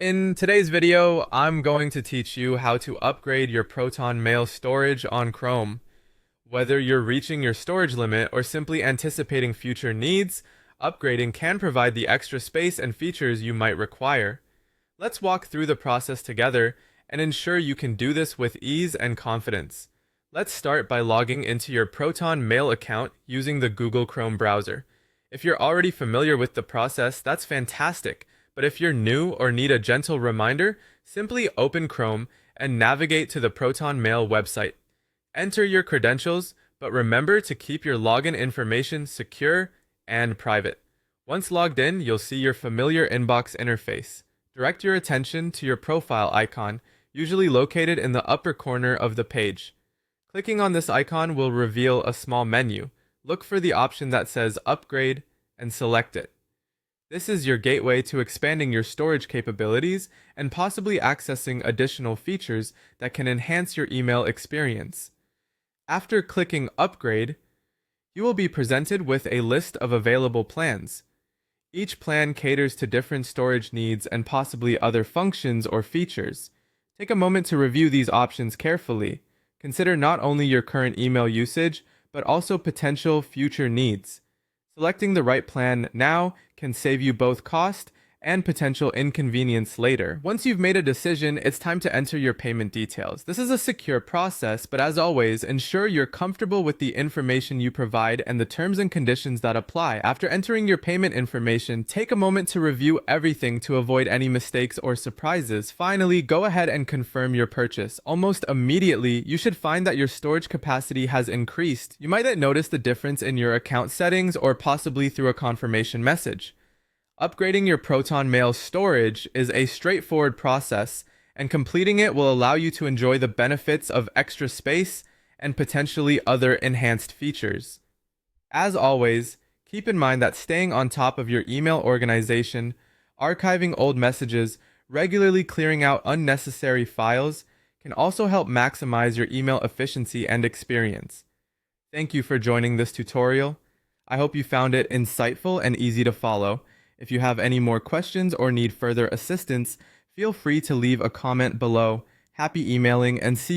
In today's video, I'm going to teach you how to upgrade your Proton Mail storage on Chrome. Whether you're reaching your storage limit or simply anticipating future needs, upgrading can provide the extra space and features you might require. Let's walk through the process together and ensure you can do this with ease and confidence. Let's start by logging into your Proton Mail account using the Google Chrome browser. If you're already familiar with the process, that's fantastic. But if you're new or need a gentle reminder, simply open Chrome and navigate to the Proton Mail website. Enter your credentials, but remember to keep your login information secure and private. Once logged in, you'll see your familiar inbox interface. Direct your attention to your profile icon, usually located in the upper corner of the page. Clicking on this icon will reveal a small menu. Look for the option that says Upgrade and select it. This is your gateway to expanding your storage capabilities and possibly accessing additional features that can enhance your email experience. After clicking Upgrade, you will be presented with a list of available plans. Each plan caters to different storage needs and possibly other functions or features. Take a moment to review these options carefully. Consider not only your current email usage, but also potential future needs. Selecting the right plan now can save you both cost and potential inconvenience later. Once you've made a decision, it's time to enter your payment details. This is a secure process, but as always, ensure you're comfortable with the information you provide and the terms and conditions that apply. After entering your payment information, take a moment to review everything to avoid any mistakes or surprises. Finally, go ahead and confirm your purchase. Almost immediately, you should find that your storage capacity has increased. You might then notice the difference in your account settings or possibly through a confirmation message. Upgrading your Proton Mail storage is a straightforward process, and completing it will allow you to enjoy the benefits of extra space and potentially other enhanced features. As always, keep in mind that staying on top of your email organization, archiving old messages, regularly clearing out unnecessary files can also help maximize your email efficiency and experience. Thank you for joining this tutorial. I hope you found it insightful and easy to follow. If you have any more questions or need further assistance, feel free to leave a comment below. Happy emailing and see you